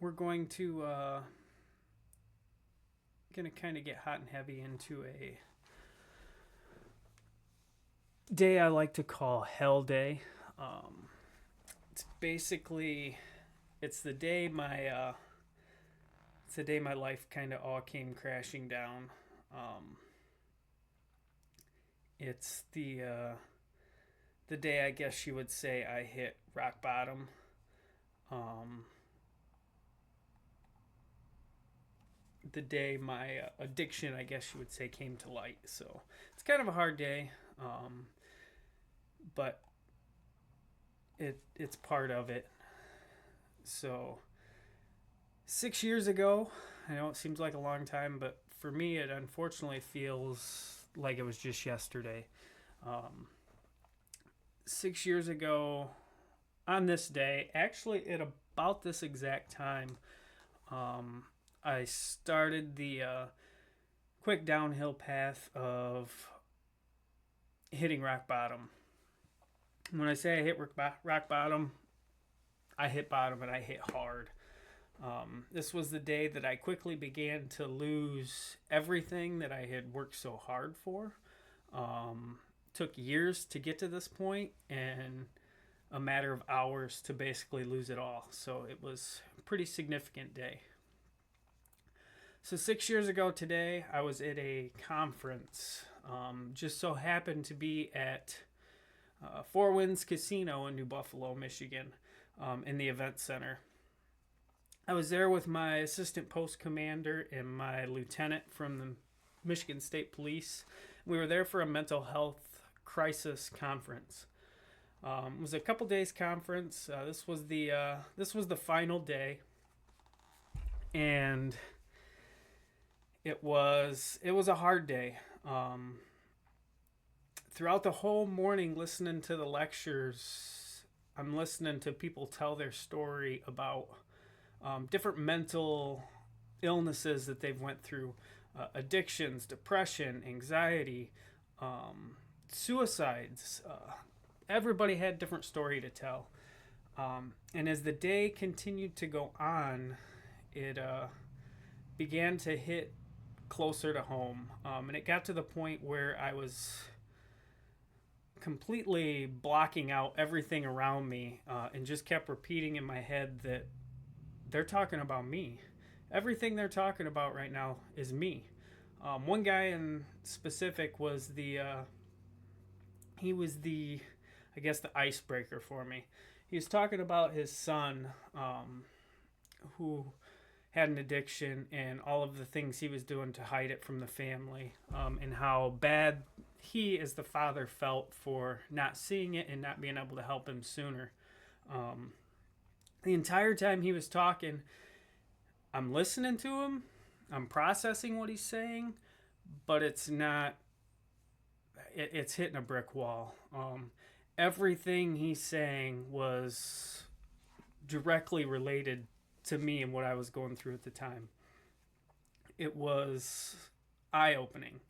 we're going to kind of get hot and heavy into a day I like to call Hell Day. Um, it's basically it's the day my life kind of all came crashing down. Um, it's the day I guess you would say I hit rock bottom. Um, the day my addiction, I guess you would say, came to light. So it's kind of a hard day, but it's part of it. So 6 years ago, I know it seems like a long time, but for me, it unfortunately feels like it was just yesterday. Um, 6 years ago, on this day, actually at about this exact time, um, I started the quick downhill path of hitting rock bottom. When I say I hit rock bottom, I hit bottom and I hit hard. This was the day that I quickly began to lose everything that I had worked so hard for. Um, Took years to get to this point and a matter of hours to basically lose it all. So it was a pretty significant day. So 6 years ago today, I was at a conference. Just so happened to be at Four Winds Casino in New Buffalo, Michigan, in the event center. I was there with my assistant post commander and my lieutenant from the Michigan State Police. We were there for a mental health crisis conference. It was a couple days conference. This was the final day, and it was a hard day. Throughout the whole morning, listening to the lectures, I'm listening to people tell their story about different mental illnesses that they've went through, addictions, depression, anxiety, suicides. Everybody had a different story to tell. And as the day continued to go on, it began to hit closer to home. And it got to the point where I was completely blocking out everything around me and just kept repeating in my head that they're talking about me. Everything they're talking about right now is me. One guy in specific was he was the, I guess, the icebreaker for me. He was talking about his son, who had an addiction and all of the things he was doing to hide it from the family, and how bad he, as the father, felt for not seeing it and not being able to help him sooner. Um, the entire time he was talking, I'm listening to him, I'm processing what he's saying, but it's hitting a brick wall. Everything he's saying was directly related to me and what I was going through at the time. It was eye opening.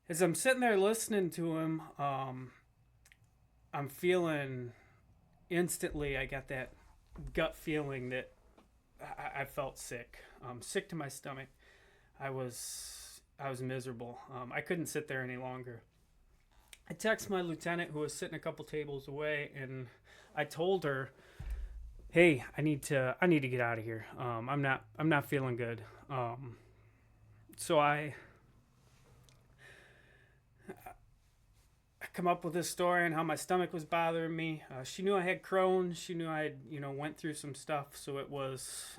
As I'm sitting there listening to him, I'm feeling instantly, I got that gut feeling that I felt sick, sick to my stomach. I was miserable. I couldn't sit there any longer. I texted my lieutenant, who was sitting a couple tables away, and I told her, "Hey, I need to get out of here. I'm not feeling good." So I come up with this story on how my stomach was bothering me. She knew I had Crohn's. She knew I had went through some stuff. So it was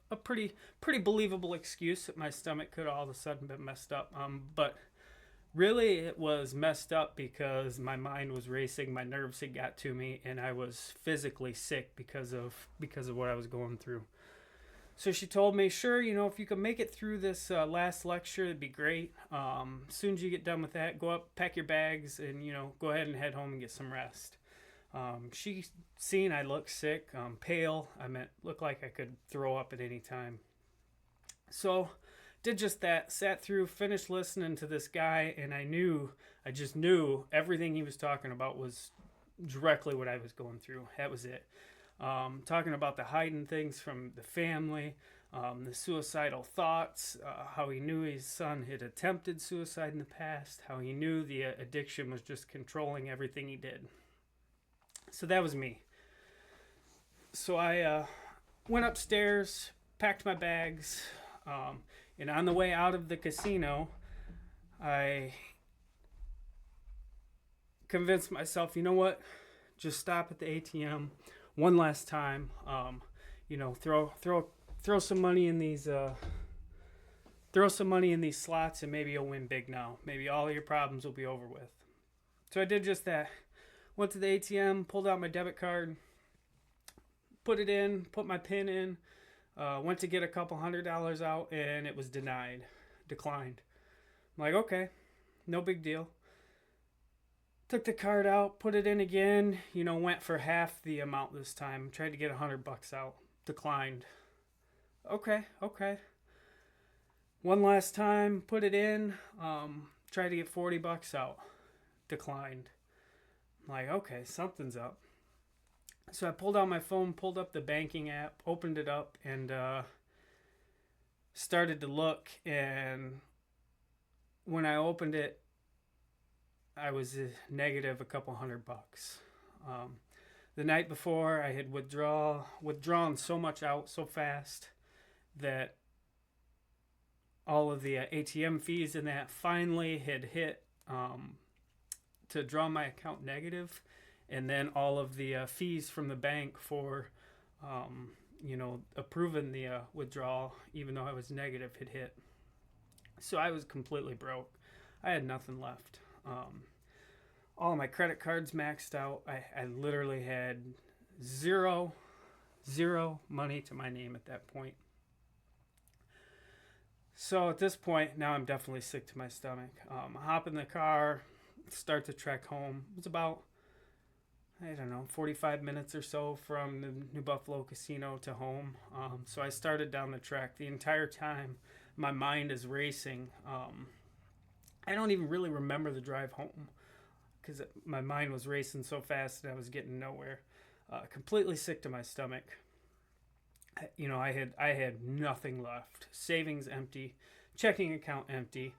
a pretty believable excuse that my stomach could all of a sudden been messed up. But really, it was messed up because my mind was racing, my nerves had got to me, and I was physically sick because of what I was going through. So she told me, sure, if you can make it through this last lecture, it'd be great. As soon as you get done with that, go up, pack your bags, and go ahead and head home and get some rest. She seen I looked sick, pale. I meant looked like I could throw up at any time. So did just that. Sat through, finished listening to this guy, and I just knew everything he was talking about was directly what I was going through. That was it. talking about the hiding things from the family, the suicidal thoughts, how he knew his son had attempted suicide in the past, how he knew the addiction was just controlling everything he did. So that was me. So I went upstairs, packed my bags, and on the way out of the casino, I convinced myself, you know what? Just stop at the ATM one last time. Throw some money in these slots, and maybe you'll win big now. Maybe all your problems will be over with. So I did just that. Went to the ATM, pulled out my debit card, put it in, put my PIN in, went to get a couple $100 out, and it was declined. I'm like, okay, no big deal. Took the card out, put it in again, went for half the amount this time. Tried to get $100 out, declined. Okay. One last time, put it in, tried to get $40 out, declined. I'm like, okay, something's up. So I pulled out my phone, pulled up the banking app, opened it up, and started to look. And when I opened it, I was negative a couple $100. The night before, I had withdrawn so much out so fast that all of the ATM fees and that finally had hit to draw my account negative, and then all of the fees from the bank for approving the withdrawal, even though I was negative, had hit. So I was completely broke. I had nothing left. All of my credit cards maxed out. I literally had zero money to my name at that point. So at this point, now I'm definitely sick to my stomach. I hop in the car, start the trek home. It was about, 45 minutes or so from the New Buffalo Casino to home. So I started down the trek. The entire time, my mind is racing. I don't even really remember the drive home because my mind was racing so fast and I was getting nowhere. Completely sick to my stomach. I had nothing left. Savings empty, checking account empty.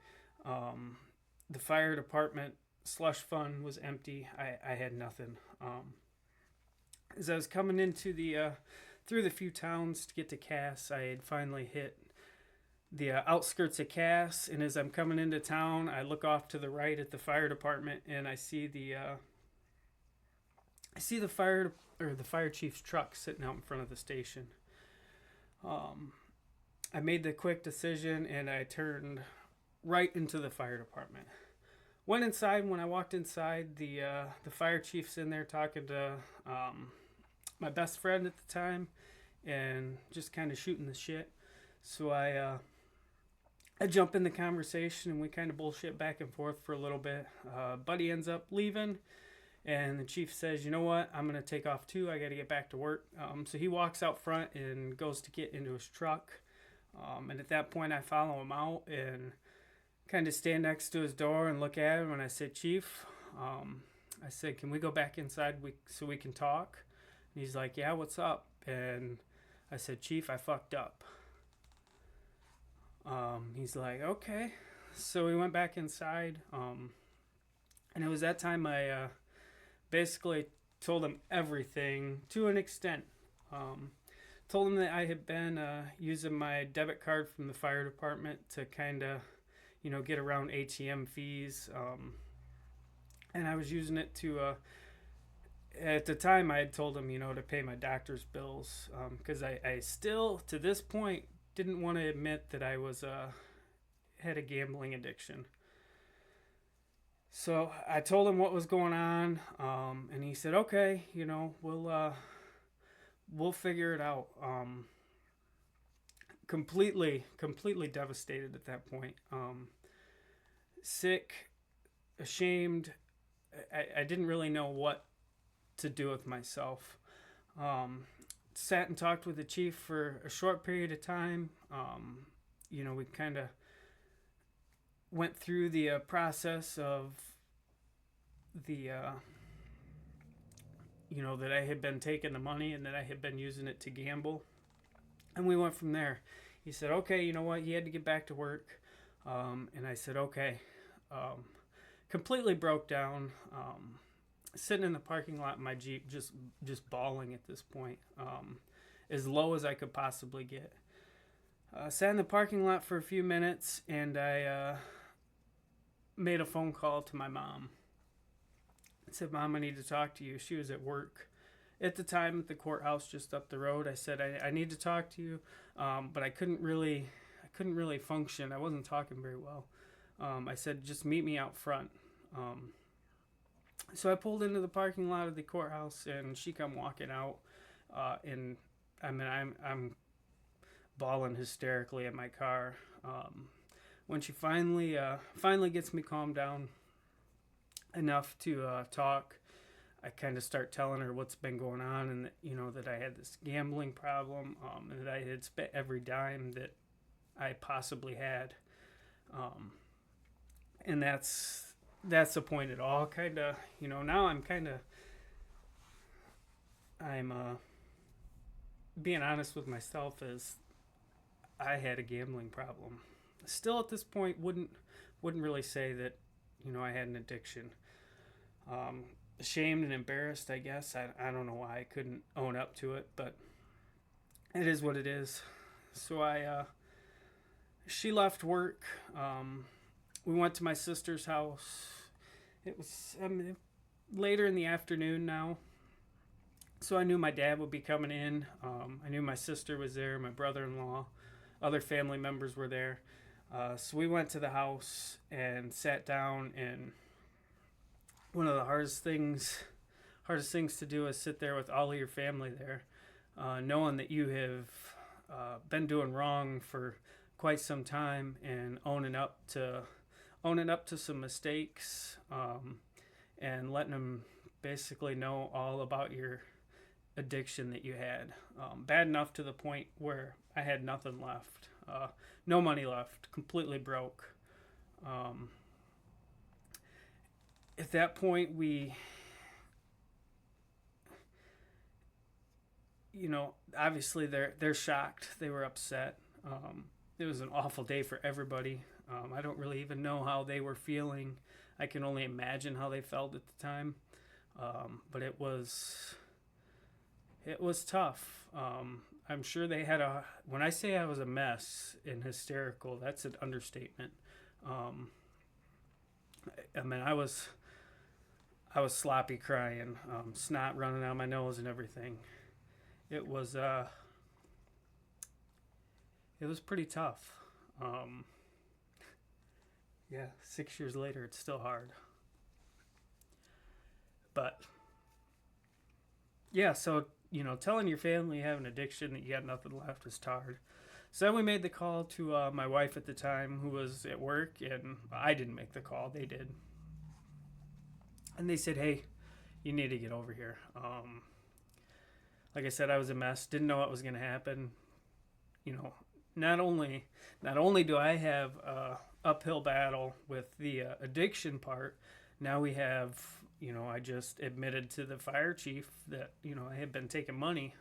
The fire department slush fund was empty. I had nothing. As I was coming into through the few towns to get to Cass, I had finally hit the outskirts of Cass, and as I'm coming into town, I look off to the right at the fire department, and I see the fire chief's truck sitting out in front of the station. I made the quick decision, and I turned right into the fire department. Went inside. When I walked inside, the fire chief's in there talking to my best friend at the time, and just kind of shooting the shit. So I jump in the conversation, and we kind of bullshit back and forth for a little bit. Buddy ends up leaving, and the chief says, you know what, I'm going to take off too. I got to get back to work. So he walks out front and goes to get into his truck. And at that point, I follow him out and kind of stand next to his door and look at him. And I said, Chief, I said, can we go back inside so we can talk? And he's like, yeah, what's up? And I said, Chief, I fucked up. He's like, okay. So we went back inside. And it was that time I basically told him everything to an extent. Told him that I had been using my debit card from the fire department to kind of, get around ATM fees. And I was using it to, at the time I had told him, to pay my doctor's bills. Because I still, to this point, didn't want to admit that I had a gambling addiction. So I told him what was going on, and he said, okay, we'll figure it out. Completely devastated at that point. Sick, ashamed. I didn't really know what to do with myself. Sat and talked with the chief for a short period of time. We kind of went through the process of the that I had been taking the money and that I had been using it to gamble. And we went from there. He said, okay, you know what? He had to get back to work. And I said, okay. Completely broke down. Sitting in the parking lot in my Jeep, just bawling at this point, as low as I could possibly get. Sat in the parking lot for a few minutes, and I made a phone call to my mom. I said, Mom, I need to talk to you. She was at work at the time at the courthouse just up the road. I said, I need to talk to you, but I couldn't really function. I wasn't talking very well. I said, just meet me out front. So I pulled into the parking lot of the courthouse, and she come walking out, and I'm bawling hysterically at my car. When she finally gets me calmed down enough to talk, I kind of start telling her what's been going on, and that I had this gambling problem, and that I had spent every dime that I possibly had, and that's the point at all. Kind of, now I'm being honest with myself, as I had a gambling problem. Still at this point, wouldn't really say that I had an addiction. Ashamed and embarrassed, I guess. I don't know why I couldn't own up to it, but it is what it is. So she left work. We went to my sister's house. It was later in the afternoon now, so I knew my dad would be coming in. I knew my sister was there, my brother-in-law, other family members were there. So we went to the house and sat down, and one of the hardest things to do is sit there with all of your family there, knowing that you have been doing wrong for quite some time, and owning up to some mistakes, and letting them basically know all about your addiction that you had. Bad enough to the point where I had nothing left, no money left, completely broke. At that point, we, obviously they're shocked. They were upset. It was an awful day for everybody. I don't really even know how they were feeling. I can only imagine how they felt at the time. But it was tough. I'm sure they had when I say I was a mess and hysterical, that's an understatement. I was sloppy crying, snot running out my nose and everything. It was pretty tough. Yeah, 6 years later, it's still hard. But yeah, so telling your family you have an addiction, that you got nothing left, is hard. So then we made the call to my wife at the time, who was at work, and I didn't make the call; they did. And they said, "Hey, you need to get over here." Like I said, I was a mess. Didn't know what was going to happen. Not only do I have a uphill battle with the addiction part, now we have, I just admitted to the fire chief that I had been taking money.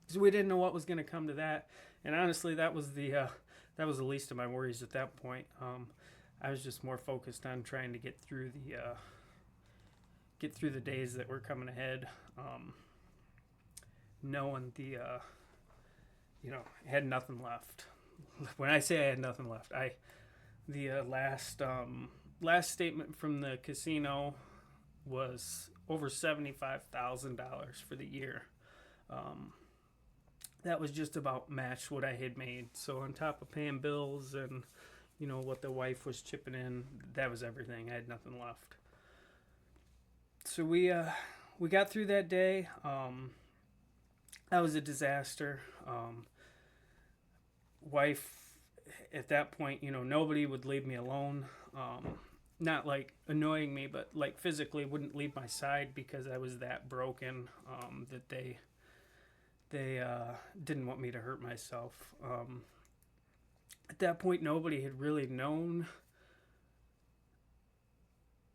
So we didn't know what was going to come to that, and honestly, that was the least of my worries at that point. I was just more focused on trying to get through the days that were coming ahead, knowing I had nothing left. When I say I had nothing left, the last statement from the casino was over $75,000 for the year. That was just about matched what I had made. So on top of paying bills and what the wife was chipping in, that was everything. I had nothing left. So we got through that day. That was a disaster. Wife, at that point, nobody would leave me alone. Not like annoying me, but like physically wouldn't leave my side, because I was that broken, that they didn't want me to hurt myself. At that point, nobody had really known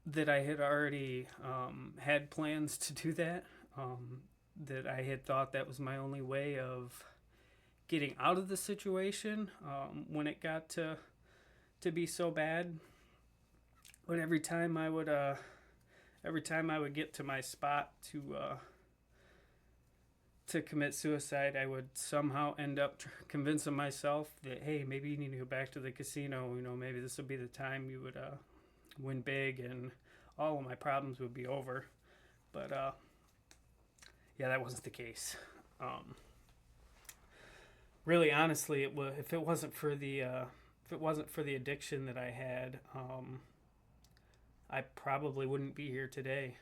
that I had already had plans to do that. That I had thought that was my only way of getting out of the situation when it got to be so bad. But every time I would get to my spot to commit suicide, I would somehow end up convincing myself that, hey, maybe you need to go back to the casino. Maybe this would be the time you would win big and all of my problems would be over. But yeah, that wasn't the case. Really, honestly, if it wasn't for the addiction that I had, I probably wouldn't be here today.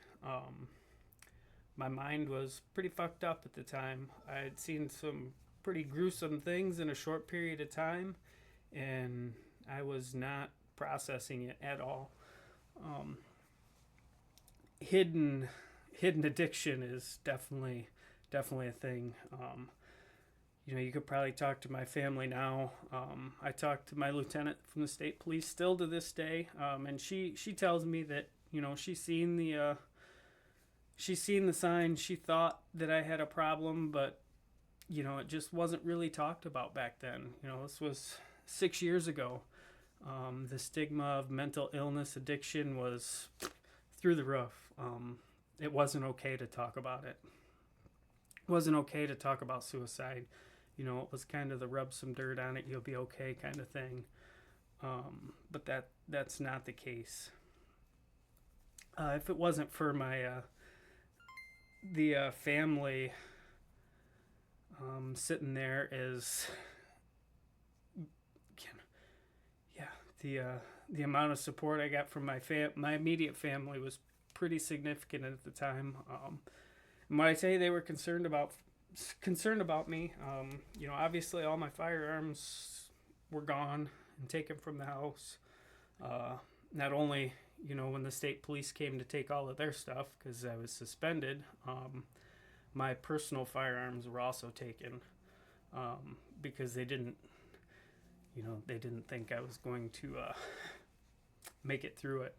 My mind was pretty fucked up at the time. I had seen some pretty gruesome things in a short period of time, and I was not processing it at all. Um, hidden hidden addiction is definitely a thing. You could probably talk to my family now. I talk to my lieutenant from the state police still to this day, and she tells me that she's seen the signs. She thought that I had a problem, but it just wasn't really talked about back then. This was 6 years ago. The stigma of mental illness, addiction was through the roof. It wasn't okay to talk about it. It wasn't okay to talk about suicide. It was kind of the rub some dirt on it, you'll be okay kind of thing. But that's not the case. If it wasn't for the family sitting there as yeah, the amount of support I got from my immediate family was pretty significant at the time. And when I say they were concerned about me, obviously all my firearms were gone and taken from the house. Not only when the state police came to take all of their stuff because I was suspended, my personal firearms were also taken because they didn't think I was going to make it through it.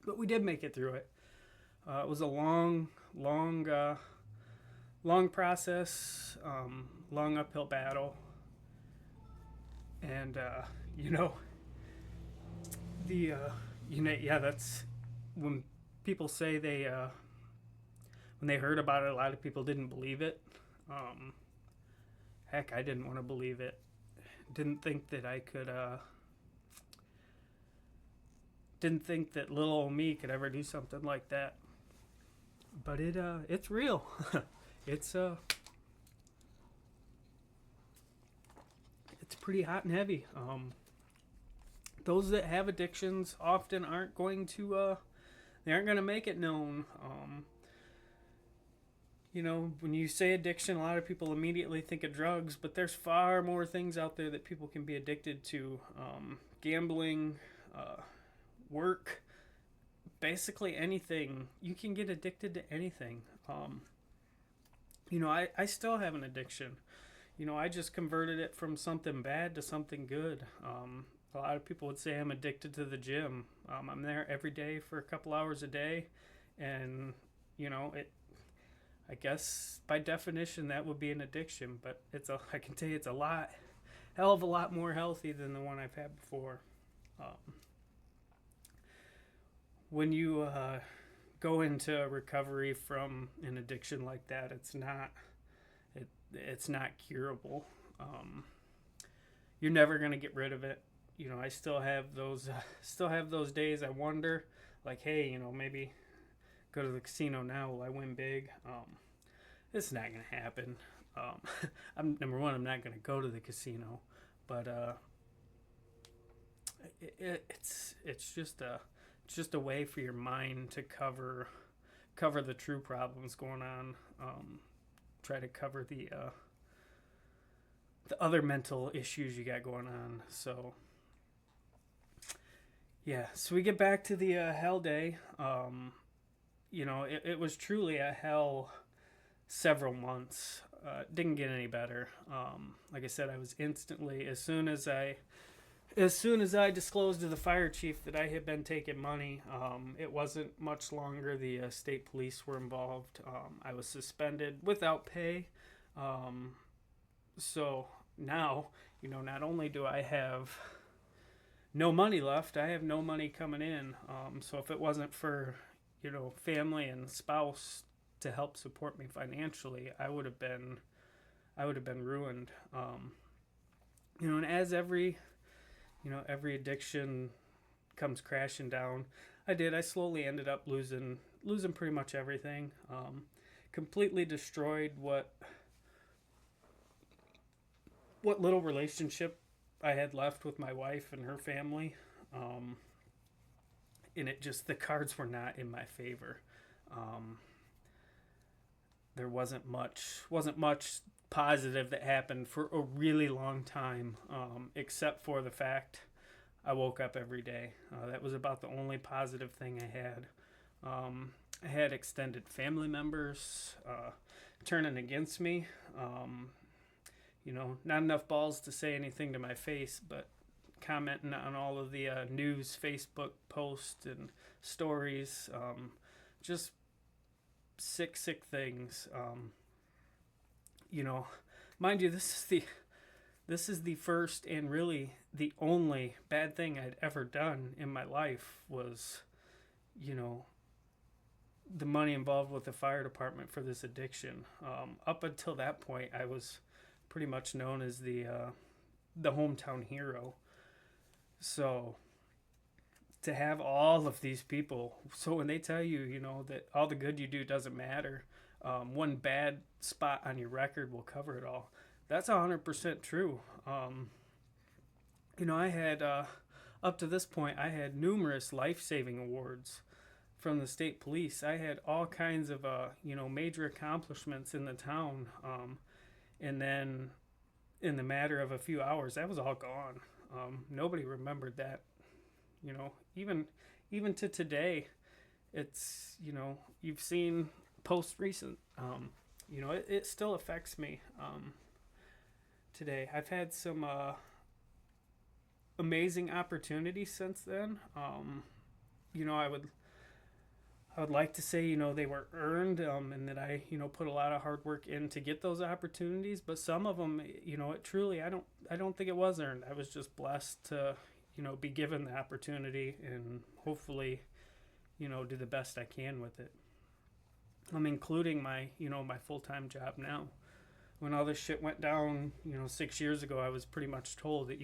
But we did make it through it. It was a long process, long uphill battle, and that's when people say when they heard about it, a lot of people didn't believe it. Heck, I didn't want to believe it. Didn't think that I could. Didn't think that little old me could ever do something like that. But it's real. it's pretty hot and heavy. Those that have addictions often aren't going to make it known. When you say addiction, a lot of people immediately think of drugs, but there's far more things out there that people can be addicted to. Gambling, work, basically anything. You can get addicted to anything. I still have an addiction. I just converted it from something bad to something good. A lot of people would say I'm addicted to the gym. I'm there every day for a couple hours a day, and I guess by definition that would be an addiction. But I can tell you it's hell of a lot more healthy than the one I've had before. When you go into recovery from an addiction like that, it's not curable. You're never gonna get rid of it. I still have those days. I wonder, like, hey, maybe go to the casino now. Will I win big? It's not gonna happen. I'm not gonna go to the casino, but it's just a way for your mind to cover the true problems going on. Try to cover the other mental issues you got going on. So yeah, so we get back to the hell day. It was truly a hell several months. Didn't get any better. Like I said, I was instantly, as soon as I as soon as I disclosed to the fire chief that I had been taking money, it wasn't much longer. The state police were involved. I was suspended without pay. Um, so now, not only do I have no money left, I have no money coming in. So if it wasn't for, family and spouse to help support me financially, I would have been ruined. And as every addiction comes crashing down, I slowly ended up losing pretty much everything. Completely destroyed what little relationship I had left with my wife and her family. Um, and the cards were not in my favor. Um, there wasn't much positive that happened for a really long time, except for the fact I woke up every day. That was about the only positive thing I had. I had extended family members turning against me. Not enough balls to say anything to my face, but commenting on all of the news, Facebook posts, and stories. Just sick, sick things. You know, Mind you, this is the first and really the only bad thing I'd ever done in my life was, you know, the money involved with the fire department for this addiction. Up until that point, I was pretty much known as the hometown hero. So to have all of these people, so when they tell you, that all the good you do doesn't matter, one bad spot on your record will cover it all. That's 100% true. I had up to this point, I had numerous life-saving awards from the state police. I had all kinds of major accomplishments in the town, and then in the matter of a few hours, that was all gone. Nobody remembered that. Even to today, it's you've seen post recent. It still affects me today. I've had some amazing opportunities since then. I would like to say, they were earned, and that I, put a lot of hard work in to get those opportunities. But some of them, it truly, I don't think it was earned. I was just blessed to, be given the opportunity and hopefully, do the best I can with it. I'm including my, my full-time job now. When all this shit went down, 6 years ago, I was pretty much told that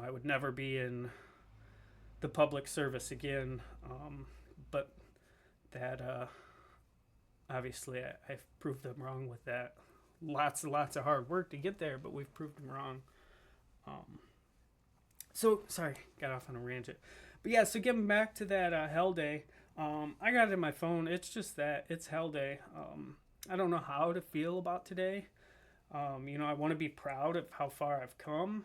I would never be in the public service again. But that obviously I've proved them wrong with that. Lots and lots of hard work to get there, but we've proved them wrong. So sorry, got off on a rant. But yeah, so getting back to that Hell Day, I got it in my phone. It's just that it's Hell Day. I don't know how to feel about today. I want to be proud of how far I've come.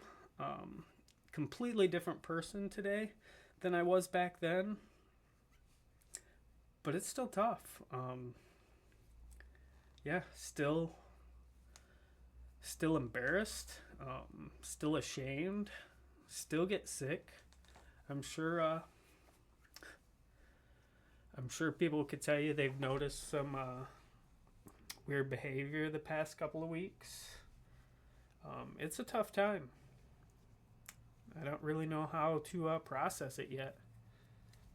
Completely different person today than I was back then. But it's still tough. Yeah, still embarrassed. Still ashamed. Still get sick. I'm sure. I'm sure people could tell you they've noticed some weird behavior the past couple of weeks. It's a tough time. I don't really know how to process it yet.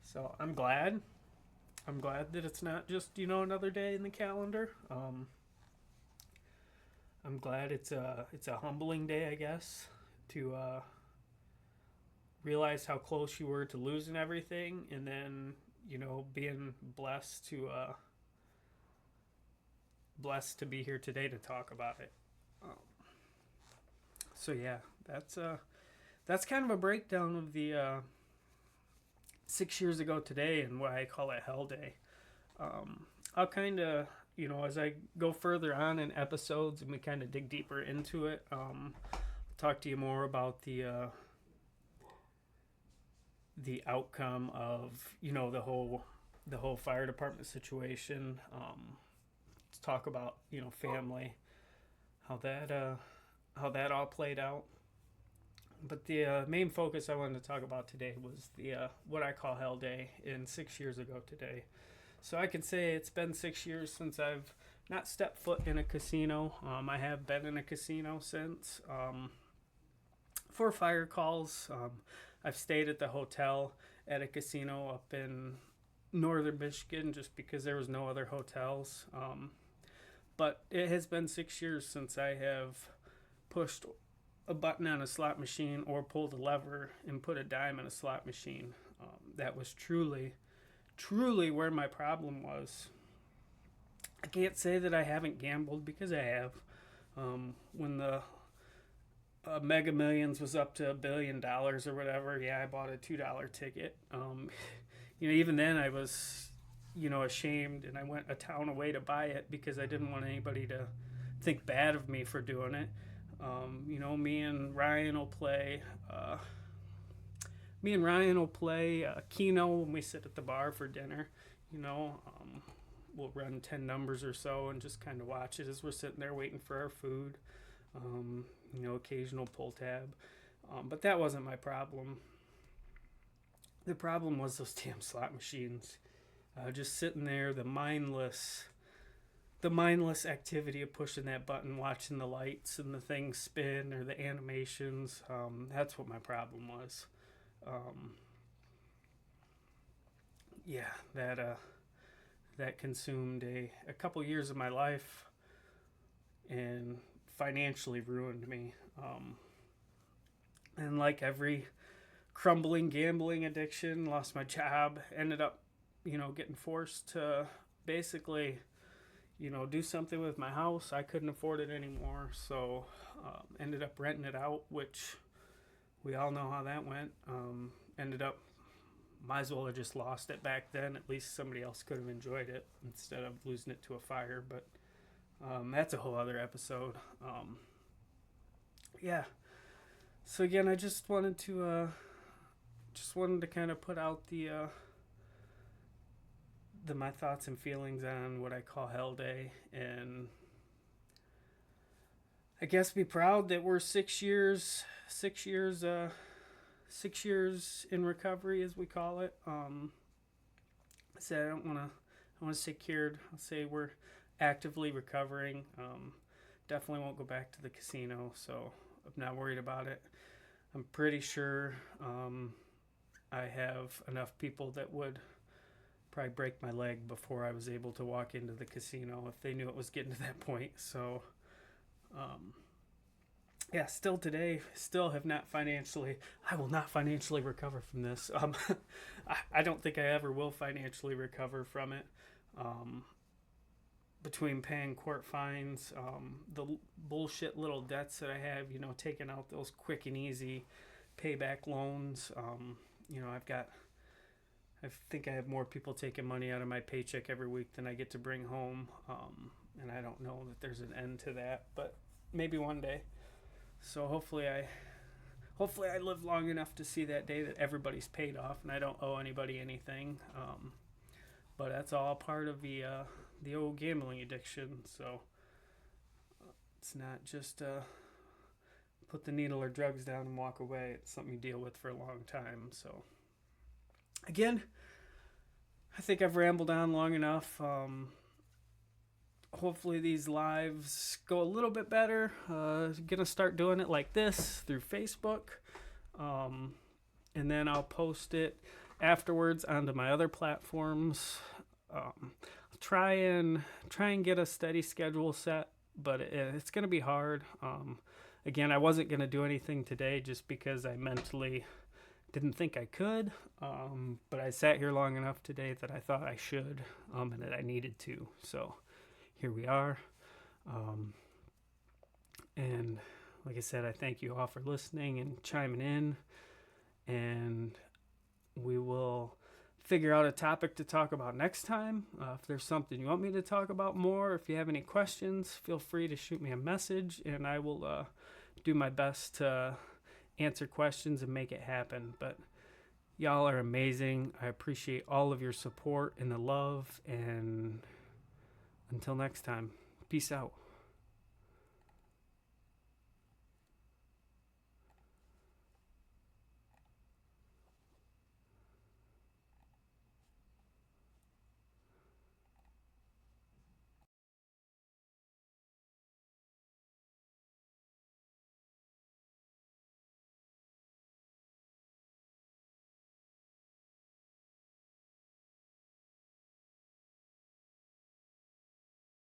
So I'm glad. I'm glad that it's not just, another day in the calendar. I'm glad it's a humbling day, I guess, to realize how close you were to losing everything, and then, being blessed to be here today to talk about it. So yeah, that's kind of a breakdown of the 6 years ago today and why I call it Hell Day. I'll kind of, as I go further on in episodes and we kind of dig deeper into it, talk to you more about the outcome of, the whole fire department situation. Let's talk about, family, how that all played out. But the main focus I wanted to talk about today was the what I call Hell Day in 6 years ago today. So I can say it's been 6 years since I've not stepped foot in a casino. I have been in a casino since. For fire calls, I've stayed at the hotel at a casino up in northern Michigan just because there was no other hotels. But it has been 6 years since I have pushed a button on a slot machine or pulled a lever and put a dime in a slot machine. That was truly where my problem was. I can't say that I haven't gambled because I have. When the Mega Millions was up to $1 billion or whatever, yeah, I bought a $2 ticket. Even then I was, ashamed, and I went a town away to buy it because I didn't want anybody to think bad of me for doing it. Me and Ryan will play. Keno when we sit at the bar for dinner. We'll run 10 numbers or so and just kind of watch it as we're sitting there waiting for our food. Occasional pull tab. But that wasn't my problem. The problem was those damn slot machines. Just sitting there, the mindless activity of pushing that button, watching the lights and the things spin or the animations. That's what my problem was. That consumed a couple years of my life and financially ruined me. And like every crumbling gambling addiction, lost my job, ended up, getting forced to basically, do something with my house. I couldn't afford it anymore, so ended up renting it out, which we all know how that went. Might as well have just lost it back then. At least somebody else could have enjoyed it instead of losing it to a fire. But that's a whole other episode. So again, I just wanted to kind of put out the my thoughts and feelings on what I call Hell Day, and I guess be proud that we're 6 years in recovery, as we call it. I said I don't want to say cured. I'll say we're actively recovering. Definitely won't go back to the casino, so I'm not worried about it. I'm pretty sure I have enough people that would probably break my leg before I was able to walk into the casino if they knew it was getting to that point. So still today, I will not financially recover from this. I don't think I ever will financially recover from it. Between paying court fines, the bullshit little debts that I have, taking out those quick and easy payback loans. I think I have more people taking money out of my paycheck every week than I get to bring home. And I don't know that there's an end to that, but maybe one day. So hopefully I live long enough to see that day that everybody's paid off and I don't owe anybody anything. But that's all part of the old gambling addiction. So it's not just put the needle or drugs down and walk away. It's something you deal with for a long time. So again, I think I've rambled on long enough. Hopefully these lives go a little bit better. Gonna start doing it like this through Facebook, and then I'll post it afterwards onto my other platforms. I'll try and get a steady schedule set, but it's gonna be hard. Again, I wasn't gonna do anything today just because I mentally didn't think I could, but I sat here long enough today that I thought I should, and that I needed to. So here we are. And like I said, I thank you all for listening and chiming in. And we will figure out a topic to talk about next time. If there's something you want me to talk about more, if you have any questions, feel free to shoot me a message, and I will do my best to answer questions and make it happen. But y'all are amazing. I appreciate all of your support and the love, and until next time, peace out.